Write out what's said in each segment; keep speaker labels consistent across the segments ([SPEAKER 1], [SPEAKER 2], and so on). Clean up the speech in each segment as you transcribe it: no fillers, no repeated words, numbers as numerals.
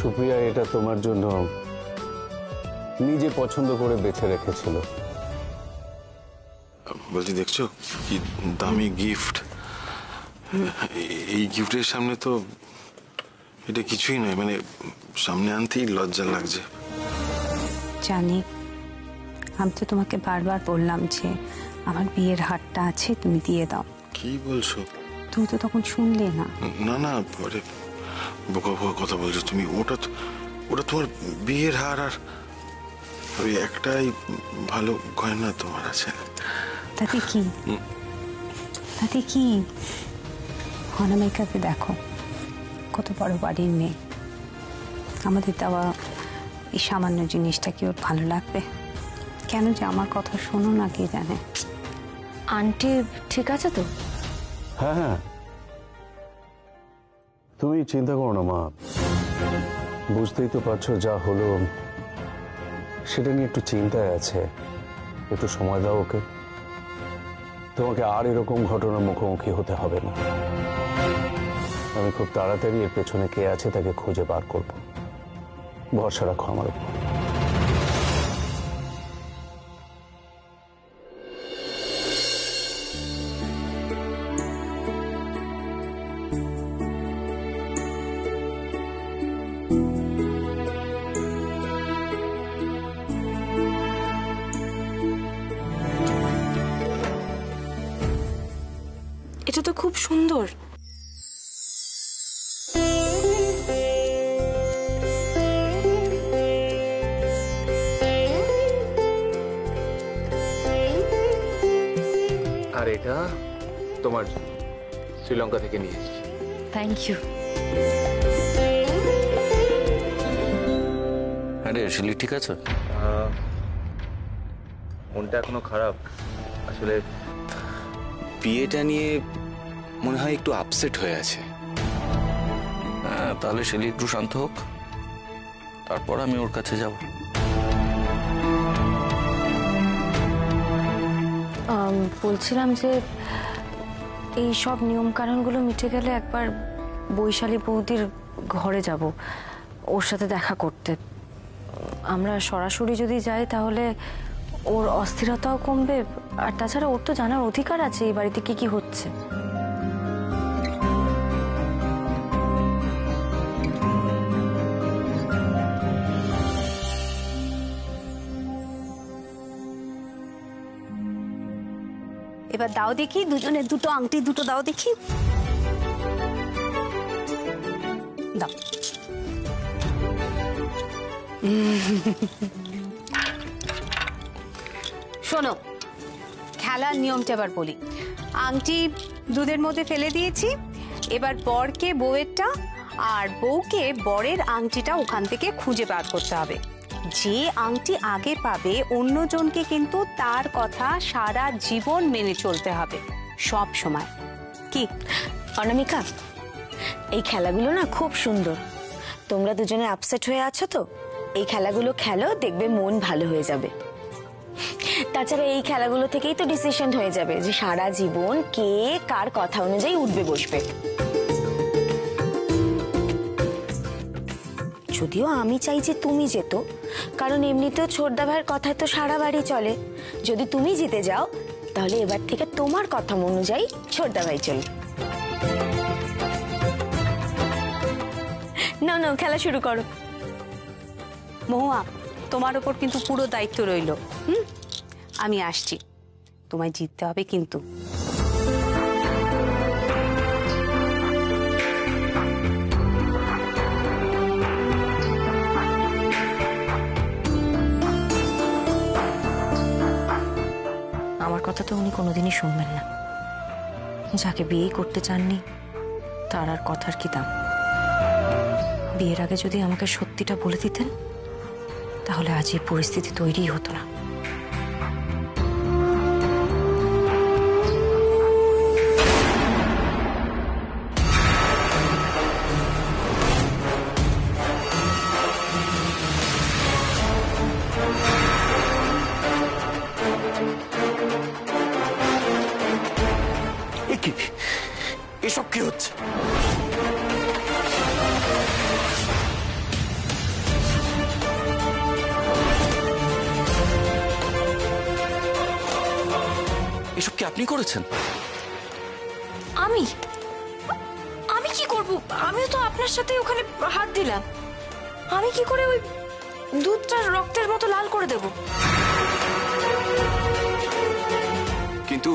[SPEAKER 1] সুপ্রিয়া এটা তোমার জন্য নিজে পছন্দ করে বেছে রেখেছিল।
[SPEAKER 2] বলছি, দেখছো কি দামি গিফট। এই গিফটের সামনে তো এটা কিছুই নয়, মানে সামনে আনতেই লজ্জা লাগছে।
[SPEAKER 3] জানি, আমি তো তোমাকে বারবার বললাম যে আমার বিয়ের হারটা আছে, তুমি দিয়ে দাও।
[SPEAKER 2] কি বলছো?
[SPEAKER 3] তুমি তো তখন শুনলে না।
[SPEAKER 2] না না, পরে বোকা বোকা কথা বলছো তুমি। ওটা তোমার বিয়ের হার, আর ওই একটাই ভালো গয়না তোমার আছে।
[SPEAKER 3] তাতে কি, তাতে কি? অনামিকাকে দেখো, কত বড় বাড়ির মেয়ে। আমাদের দেওয়া এই সামান্য জিনিসটা কি ওর ভালো লাগবে? কেন যে আমার কথা শোনো না, কে জানে।
[SPEAKER 4] আন্টি ঠিক আছে তো?
[SPEAKER 1] হ্যাঁ হ্যাঁ, তুমি চিন্তা করো না মা। বুঝতেই তো পারছো যা হলো, সেটা নিয়ে একটু চিন্তায় আছে। একটু সময় দাও ওকে। তোমাকে আর এরকম ঘটনার মুখোমুখি হতে হবে না। আমি খুব তাড়াতাড়ি এর পেছনে কে আছে তাকে খুঁজে বার করব। ভরসা রাখো আমার উপর।
[SPEAKER 4] এটা তো খুব সুন্দর।
[SPEAKER 5] আর এটা তোমার জন্য, শ্রীলঙ্কা থেকে নিয়ে এসেছি।
[SPEAKER 4] Thank you.
[SPEAKER 6] আরে শিলি, ঠিক আছে?
[SPEAKER 5] মনটা এখনো খারাপ আসলে।
[SPEAKER 6] বিয়েটা নিয়ে মনে হয় একটু আপসেট হয়ে আছে। হ্যাঁ, তাহলে শিলি একটু শান্ত হোক, তারপর আমি ওর কাছে যাব।
[SPEAKER 4] বলছিলাম যে এই সব নিয়ম কানুনগুলো মিটে গেলে একবার বৈশালী বৌদির ঘরে যাব, ওর সাথে দেখা করতে। আমরা সরাসরি যদি যাই তাহলে ওর অস্থিরতাও কমবে, আর তাছাড়া ওর তো জানার অধিকার আছে এই বাড়িতে কি কি হচ্ছে।
[SPEAKER 3] এবার দাও দেখি, দুজনে দুটো আংটি দুটো দাও দেখি। দাও। শোনো, খেলার নিয়মটা এবার বলি। আংটি দুধের মধ্যে ফেলে দিয়েছি, এবার বরকে বউয়েরটা আর বউকে বরের আংটিটা ওখান থেকে খুঁজে বার করতে হবে। যে আংটি আগে পাবে অন্যজনকে কিন্তু তার কথা সারা জীবন মেনে চলতে হবে, সব সময়। কি
[SPEAKER 4] অনামিকা, এই খেলাগুলো না খুব সুন্দর। তোমরা দুজনে আপসেট হয়ে আছো তো, এই খেলাগুলো খেলো, দেখবে মন ভালো হয়ে যাবে। তাছাড়া এই খেলাগুলো থেকেই তো ডিসিশন হয়ে যাবে যে সারা জীবন কে কার কথা অনুযায়ী উঠবে বসবে। যদিও আমি চাই যে তুমি যেত, কারণ এমনিতেও ছোটদা ভাইয়ের কথায় তো সারা বাড়ি চলে। যদি তুমি জিতে যাও তাহলে এবার থেকে তোমার কথা অনুযায়ী ছোটদা ভাই চলবে। না না, খেলা শুরু করো।
[SPEAKER 3] মহুয়া, তোমার ওপর কিন্তু পুরো দায়িত্ব রইল। আমি আসছি, তোমায় জিততে হবে কিন্তু।
[SPEAKER 4] আমার কথা তো উনি কোনোদিনই শুনবেন না। যাকে বিয়ে করতে চাননি তার আর কথার কি দাম। বিয়ের আগে যদি আমাকে সত্যিটা বলে দিতেন তাহলে আজ এই পরিস্থিতি তৈরি হতো না।
[SPEAKER 6] এসব কি হচ্ছে? এসব কি আপনি করেছেন?
[SPEAKER 4] আমি আমি কি করব? আমিও তো আপনার সাথে ওখানে হাত দিলাম। আমি কি করে ওই দুধটা রক্তের মতো লাল করে দেব?
[SPEAKER 6] কিন্তু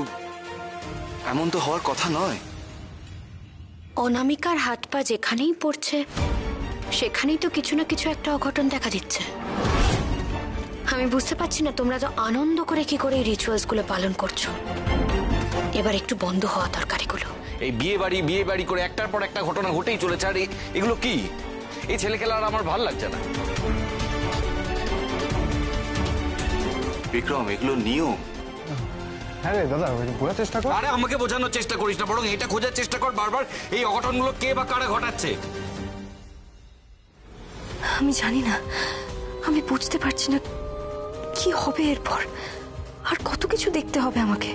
[SPEAKER 6] এমন তো হওয়ার কথা নয়।
[SPEAKER 7] অনামিকার হাত পা যেখানেই পড়ছে সেখানেই তো কিছু না কিছু একটা অঘটন দেখা দিচ্ছে। আমি বুঝতে পারছি না তোমরা তো আনন্দ করে কি করে এই রিচুয়ালস গুলো পালন করছো। এবার একটু বন্ধ হওয়া দরকার এগুলো।
[SPEAKER 6] এই বিয়ে বাড়ি করে একটার পর একটা ঘটনা ঘটেই চলেছে। আর এগুলো কি? এই ছেলে খেলা আর আমার ভাল লাগছে না।
[SPEAKER 2] বিক্রম, এগুলো নিয়ম।
[SPEAKER 8] হ্যাঁ রে দাদা, বোঝার চেষ্টা কর।
[SPEAKER 6] আরে আমাকে বোঝানোর চেষ্টা করিস না, বরং এটা খোঁজার চেষ্টা কর বারবার এই অঘটনগুলো কে বা কারা ঘটাচ্ছে।
[SPEAKER 4] আমি জানি না, আমি বুঝতে পারছি না কি হবে এরপর। আর কত কিছু দেখতে হবে আমাকে।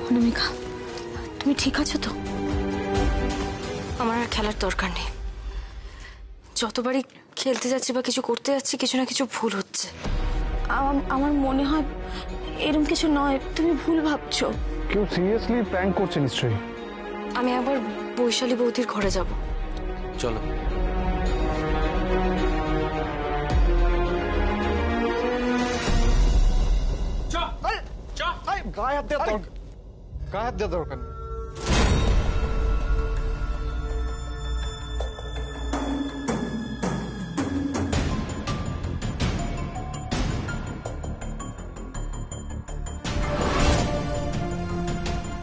[SPEAKER 4] অনামিকা, তুমি ঠিক আছো তো? আমার আর খেলার দরকার নেই। যতবারই খেলতে যাচ্ছি বা কিছু করতে যাচ্ছি, কিছু না কিছু ভুল হচ্ছে। আমার মনে হয় এরকম কিছু নয়, তুমি ভুল ভাবছো।
[SPEAKER 8] কেউ সিরিয়াসলি প্র্যাঙ্ক করছে নিশ্চয়ই।
[SPEAKER 4] আমি আবার বৈশালী বৌদির ঘরে যাব।
[SPEAKER 6] চলো।
[SPEAKER 8] গায়ে হাত দেওয়ার দরকার, গায়ে হাত দেওয়ার দরকার নেই।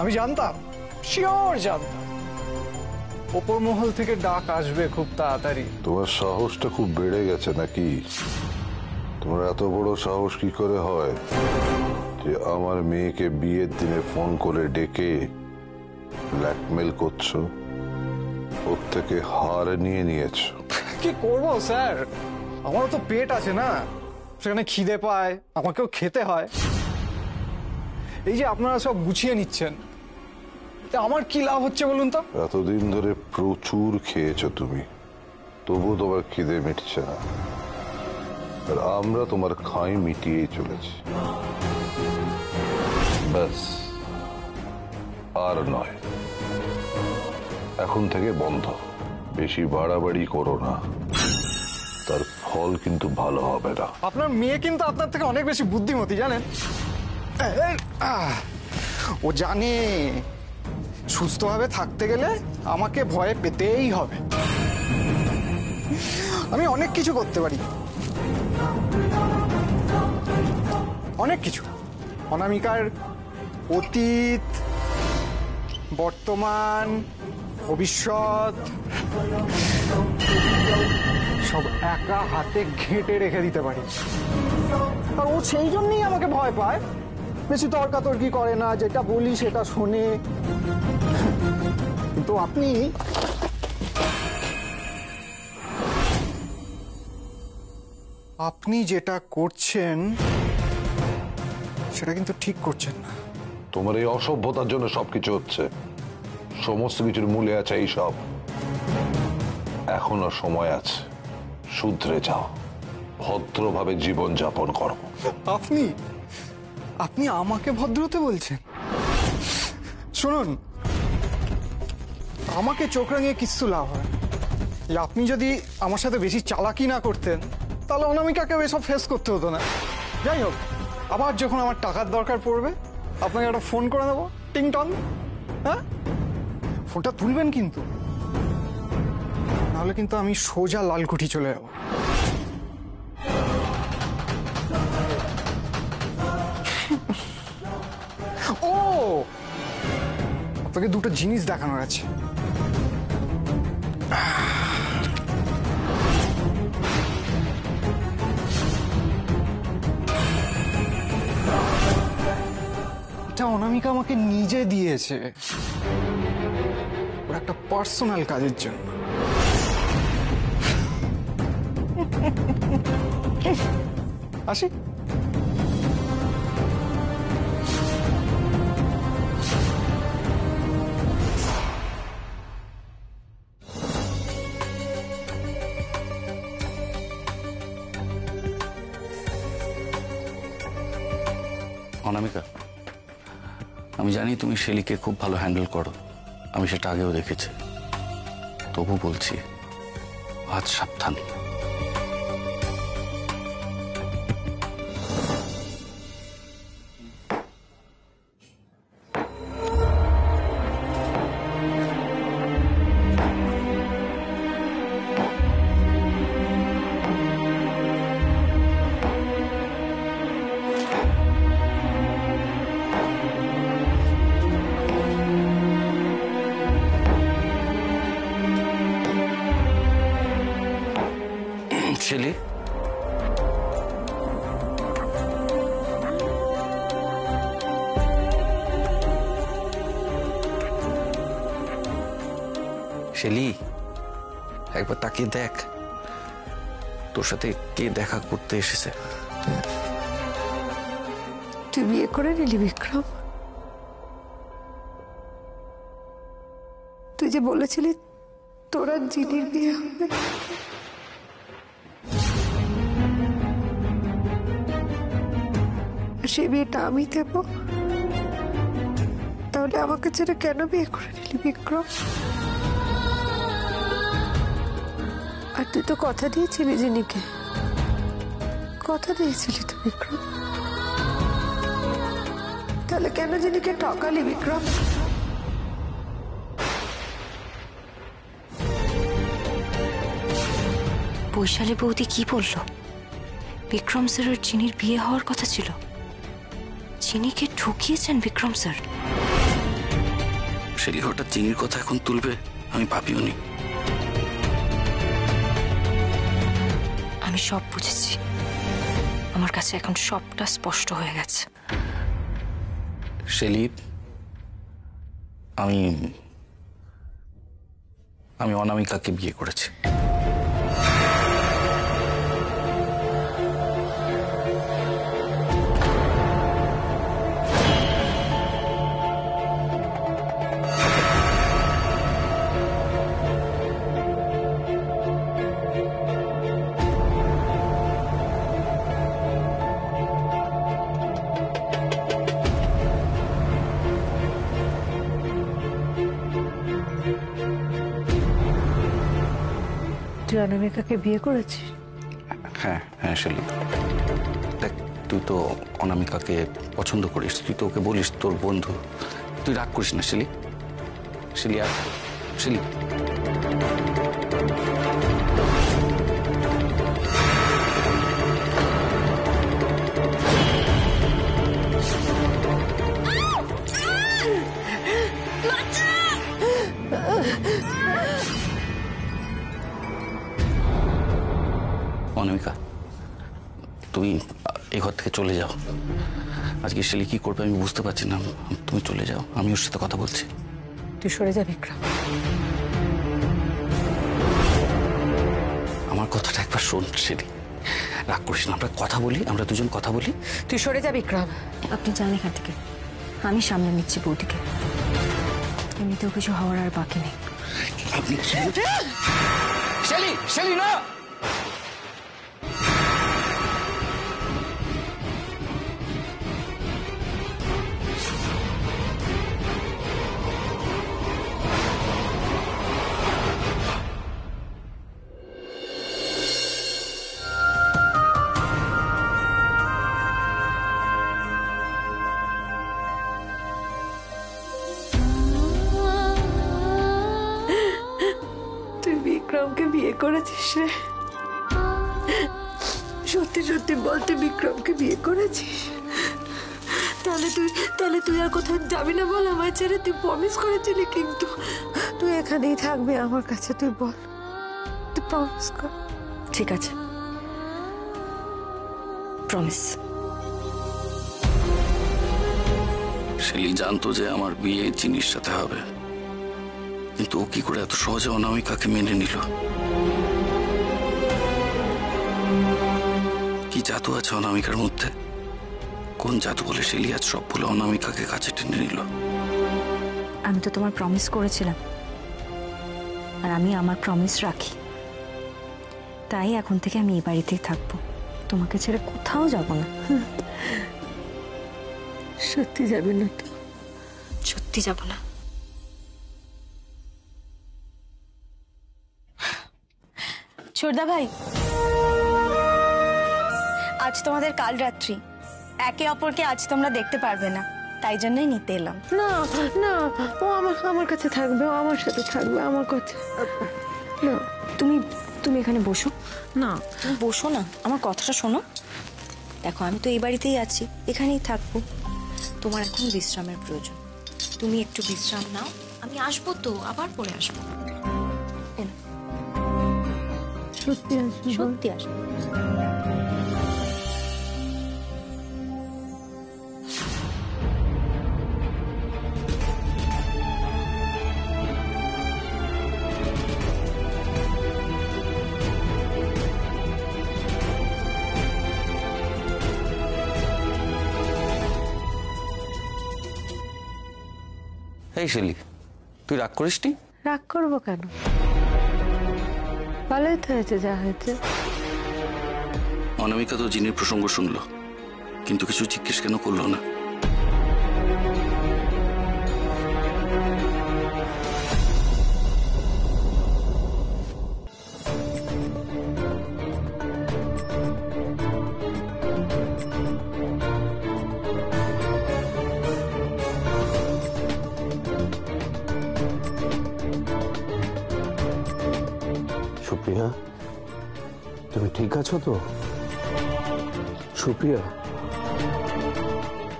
[SPEAKER 8] আমি জানতাম, শিওর জানতাম ওপর মহল থেকে ডাক আসবে খুব তাড়াতাড়ি।
[SPEAKER 9] তোমার সাহসটা খুব বেড়ে গেছে নাকি? তোমার এত বড় সাহস কি করে হয় যে আমার মেয়েকে বিয়ের দিনে ফোন করে ডেকে ব্ল্যাকমেল করছো, ওর থেকে হার নিয়ে নিয়েছো?
[SPEAKER 8] কি করবো স্যার, আমারও তো পেট আছে না, সেখানে খিদে পায়, আমাকেও খেতে হয়। এই যে আপনারা সব গুছিয়ে নিচ্ছেন, আমার কি লাভ হচ্ছে বলুন তো?
[SPEAKER 9] এতদিন ধরে প্রচুর খেয়েছো তুমি, তবু তোমার খিদে মিটছে না। আর আমরা তোমার খাই মিটিয়েই চলেছি। ব্যাস, আর নয়। এখন থেকে বন্ধ। বেশি বাড়াবাড়ি করো না, তার ফল কিন্তু ভালো হবে না।
[SPEAKER 8] আপনার মেয়ে কিন্তু আপনার থেকে অনেক বেশি বুদ্ধিমতী, জানেন? ও জানে সুস্থভাবে থাকতে গেলে আমাকে ভয় পেতেই হবে। আমি অনেক কিছু করতে পারি, অনেক কিছু। অনামিকার অতীত, বর্তমান, ভবিষ্যৎ সব একা হাতে ঘেঁটে রেখে দিতে পারি। আর ও সেই জন্যই আমাকে ভয় পায়, বেশি তর্কাতর্কি করে না, যেটা বলি সেটা শোনে। কিন্তু আপনি যেটা করছেন সেটা কিন্তু ঠিক করছেন না।
[SPEAKER 9] তোমার এই অসভ্যতার জন্য সবকিছু হচ্ছে। সমস্ত কিছুর মূলে আছে এই সব। এখনো সময় আছে, শুধরে যাও, ভদ্রভাবে জীবন যাপন করো।
[SPEAKER 8] আপনি আমাকে ভদ্র হতে বলছেন? শুনুন, আমাকে চোখ রাঙিয়ে কিচ্ছু লাভ হয় না। আপনি যদি আমার সাথে বেশি চালাকি না করতেন তাহলে অনামিকাকেও এসব ফেস করতে হতো না। যাই হোক, আবার যখন আমার টাকার দরকার পড়বে আপনাকে একটা ফোন করে দেবো, টিংটং। হ্যাঁ, ফোনটা তুলবেন কিন্তু, নাহলে কিন্তু আমি সোজা লালকুঠি চলে যাবো। ও, আপনাকে দুটো জিনিস দেখানোর আছে। এটা অনামিকা আমাকে নিজে দিয়েছে, ওর একটা পার্সোনাল কাজের জন্য। আসি।
[SPEAKER 6] অনামিকা, আমি জানি তুমি শেলিকে খুব ভালো হ্যান্ডেল করো, আমি সেটা আগেও দেখেছি। তবু বলছি, আজ সাবধান। শেলি, শেলি, একবার তাকিয়ে দেখ, তোর সাথে কে দেখা করতে এসেছে।
[SPEAKER 10] তুই বিয়ে করে নিলি বিক্রম? তুই যে বলেছিলি তোর আর জিনির বিয়ে হবে, সে বিয়েটা আমি দেব, তাহলে আমাকে ছেড়ে কেন বিয়ে করে নিলি বিক্রম? আর তুই তো কথা দিয়েছিলি জিনিকে, কথা দিয়েছিলি তো বিক্রম, তাহলে কেন জিনিকে ঠকালি বিক্রম?
[SPEAKER 4] বৈশালী বৌদি কি বলল? বিক্রম স্যার আর চিনির বিয়ে হওয়ার কথা ছিল। চিনিকে ঠকিয়েছেন বিক্রম স্যার।
[SPEAKER 6] শেলি হঠাৎ চিনির কথা এখন তুলবে, আমি ভাবিও নি।
[SPEAKER 4] আমি সব বুঝেছি, আমার কাছে এখন সবটা স্পষ্ট হয়ে গেছে।
[SPEAKER 6] শেলি, আমি আমি অনামিকাকে বিয়ে করেছি।
[SPEAKER 10] তুই অনামিকাকে বিয়ে করেছিস?
[SPEAKER 6] হ্যাঁ হ্যাঁ শেলি, দেখ তুই তো অনামিকাকে পছন্দ করিস, তুই তো ওকে বলিস তোর বন্ধু, তুই রাগ করিস না শেলি। শেলি আর শেলি, অনামিকা তুমি এই ঘর থেকে চলে যাও। আজকে শেলি কি করবে আমি বুঝতে পারছি না, তুমি চলে যাও, আমি ওর সাথে কথা বলছি।
[SPEAKER 10] তুই সরে যা বিক্রম।
[SPEAKER 6] আমার কথাটা একবার শোন শেলি, রাগ করিস না, আমরা কথা বলি, আমরা দুজন কথা বলি।
[SPEAKER 10] তুই সরে যা বিক্রম।
[SPEAKER 4] আপনি যান এখান থেকে, আমি সামলে নিচ্ছি বৌদিকে। এমনিতেও কিছু হওয়ার আর বাকি নেই।
[SPEAKER 6] আপনি শেলি, শেলি না।
[SPEAKER 10] তুই বিক্রমকে বিয়ে করেছিস রে? সত্যি সত্যি বল, তুই বিক্রমকে বিয়ে করেছিস? তাহলে তুই আর কোথাও যাবি না বল আমায় ছেড়ে? তুই প্রমিস করেছিলি কিন্তু, তুই এখানেই থাকবি আমার কাছে, তুই বল, তুই প্রমিস কর।
[SPEAKER 4] ঠিক আছে, প্রমিস।
[SPEAKER 6] শেলি জানতো যে আমার বিয়ে চিনির সাথে হবে, কিন্তু ও কি করে এত সহজে অনামিকাকে মেনে নিল? কি জাদু আছে অনামিকার মধ্যে? কোন জাদু বলে শেলি আজ সব বলে অনামিকাকে কাছে টেনে নিল?
[SPEAKER 4] আমি তো তোমার প্রমিস করেছিলাম, আর আমি আমার প্রমিস রাখি। তাই এখন থেকে আমি এই বাড়িতেই থাকবো, তোমাকে ছেড়ে কোথাও যাব না।
[SPEAKER 10] সত্যি যাবে না তো?
[SPEAKER 7] সত্যি যাব না।
[SPEAKER 4] ছোটদা ভাই, আজ তোমাদের কাল রাত্রি, একে অপরকে আজ তোমরা দেখতে পারবে না, তাই জন্যই নিতে এলাম।
[SPEAKER 10] না না, ও আমার কাছে থাকবে, ও আমার সাথে থাকবে, আমার কাছে। না,
[SPEAKER 4] তুমি তুমি এখানে বসো।
[SPEAKER 10] না
[SPEAKER 4] তুমি বসো না, আমার কথাটা শোনো। দেখো, আমি তো এই বাড়িতেই আছি, এখানেই থাকবো। তোমার এখন বিশ্রামের প্রয়োজন, তুমি একটু বিশ্রাম নাও। আমি আসবো তো, আবার পরে আসবো।
[SPEAKER 10] সত্যি আসবে?
[SPEAKER 4] সত্যি আসবো।
[SPEAKER 6] এই শেলি, তুই রাগ করিসনি?
[SPEAKER 10] রাগ করবো কেন? ভালোই তো হয়েছে যা হয়েছে।
[SPEAKER 6] অনামিকা তো জিনের প্রসঙ্গ শুনলো, কিন্তু কিছু জিজ্ঞেস কেন করলো না?
[SPEAKER 1] সুপ্রিয়া, তুমি ঠিক আছো তো? সুপ্রিয়া,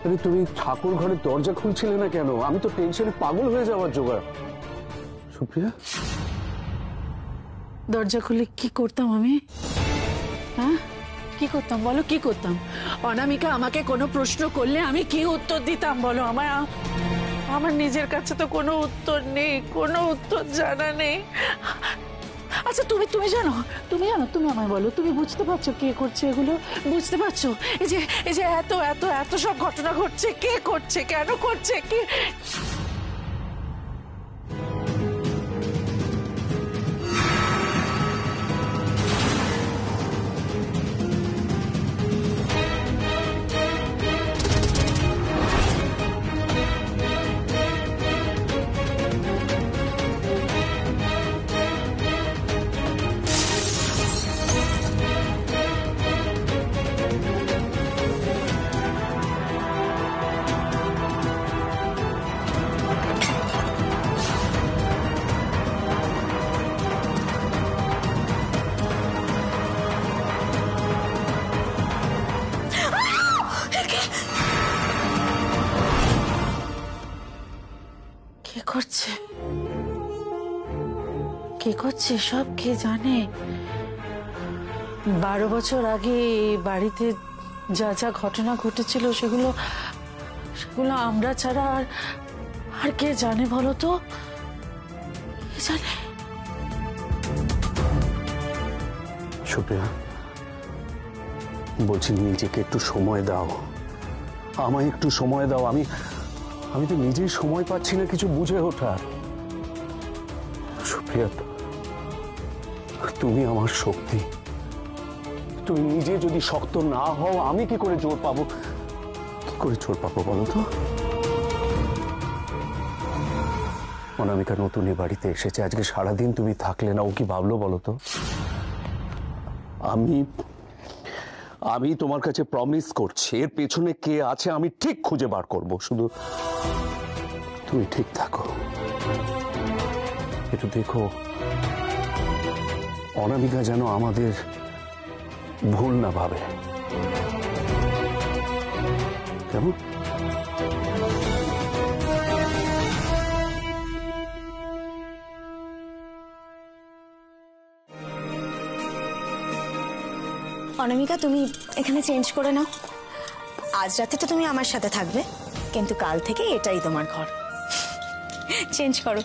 [SPEAKER 1] আরে তুমি ঠাকুর ঘরের দরজা খুলছিলে না কেন? আমি তো টেনশনে পাগল হয়ে যাওয়ার জোগাড়। সুপ্রিয়া,
[SPEAKER 11] দরজা খুলে কি করতাম আমি? হ্যাঁ, কি করতাম বলো, কি করতাম? অনামিকা আমাকে কোনো প্রশ্ন করলে আমি কি উত্তর দিতাম বলো? আমার নিজের কাছে তো কোনো উত্তর নেই, কোনো উত্তর জানা নেই। আচ্ছা, তুমি জানো, তুমি আমায় বলো, তুমি বুঝতে পারছো কে করছে এগুলো? বুঝতে পারছো এই যে এত এত এত সব ঘটনা ঘটছে? কে করছে, কেন করছে, কে? কে করছে সব কে জানে? 12 বছর আগে এই বাড়িতে যা যা ঘটনা ঘটেছিল সেগুলো আমরা ছাড়া আর কে জানে বলো তো? কে জানে?
[SPEAKER 1] সুপ্রিয়া, বলছি নিজেকে একটু সময় দাও, আমায় একটু সময় দাও। আমি তো নিজেই সময় পাচ্ছি না কিছু বুঝে ওঠার। সুপ্রিয়া, তুমি আমার শক্তি। তুমি নিজে যদি শক্ত না হও, আমি কি করে জোর পাবো? কি করে জোর পাবো বলো তো? অনামিকা নতুন এ বাড়িতে এসেছে, আজকে সারাদিন তুমি থাকলে না, ও কি ভাবলো বলো তো? আমি তোমার কাছে প্রমিস করছি, এর পেছনে কে আছে আমি ঠিক খুঁজে বার করব। শুধু তুমি ঠিক থাকো, একটু দেখো অনামিকা যেন আমাদের ভুল না ভাবে, কেমন?
[SPEAKER 4] অনামিকা, তুমি এখানে চেঞ্জ করে নাও। আজ রাতে তো তুমি আমার সাথে থাকবে, কিন্তু কাল থেকে এটাই তোমার ঘর। চেঞ্জ করো।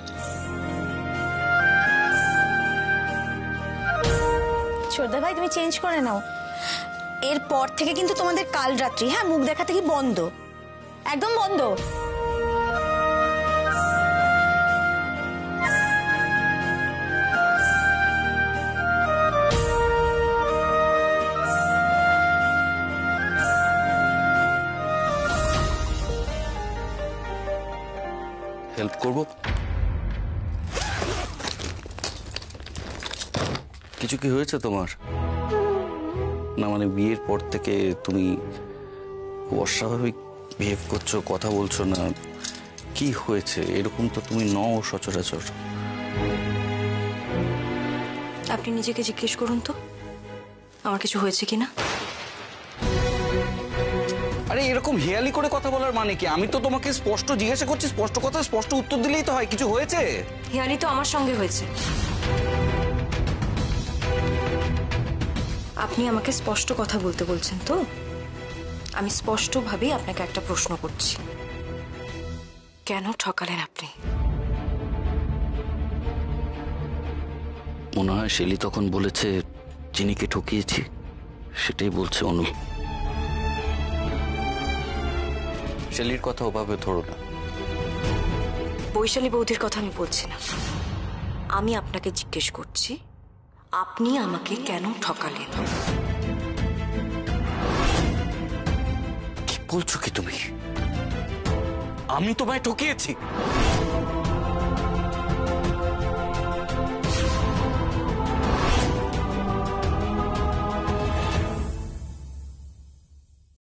[SPEAKER 4] ছোটদা ভাই, তুমি চেঞ্জ করে নাও। এরপর থেকে কিন্তু তোমাদের কাল রাত্রি, হ্যাঁ, মুখ দেখা থেকে বন্ধ, একদম বন্ধ।
[SPEAKER 6] হেল্প করব। কিছু কি হয়েছে তোমার? না মানে বিয়ের পর থেকে তুমি অস্বাভাবিক বিহেভ করছো, কথা বলছো না, কি হয়েছে? এরকম তো তুমি নও সচরাচর।
[SPEAKER 4] আপনি নিজেকে জিজ্ঞেস করুন তো আমার কিছু হয়েছে কিনা।
[SPEAKER 6] আরে এরকম হেয়ালি করে কথা বলার মানে কি? আমি তো তোমাকে স্পষ্ট জিজ্ঞাসা করছি, স্পষ্ট কথা স্পষ্ট উত্তর দিলেই তো হয়। কিছু হয়েছে?
[SPEAKER 4] হেয়ালি তো আমার সঙ্গে হয়েছে। আপনি আমাকে স্পষ্ট কথা বলতে বলছেন তো? আমি স্পষ্টভাবেই আপনাকে একটা প্রশ্ন করছি, কেন ঠকালেন আপনি?
[SPEAKER 6] মনে হয় শেলি তখন বলেছে চিনিকে ঠকিয়েছি, সেটাই বলছে অনু। শেলির কথা ওভাবে ধরো না।
[SPEAKER 4] বৈশালী বৌদির কথা আমি বলছি না, আমি আপনাকে জিজ্ঞেস করছি আপনি আমাকে কেন ঠকালেন?
[SPEAKER 6] কি বলছো কি তুমি? আমি তোমায় ঠকিয়েছি?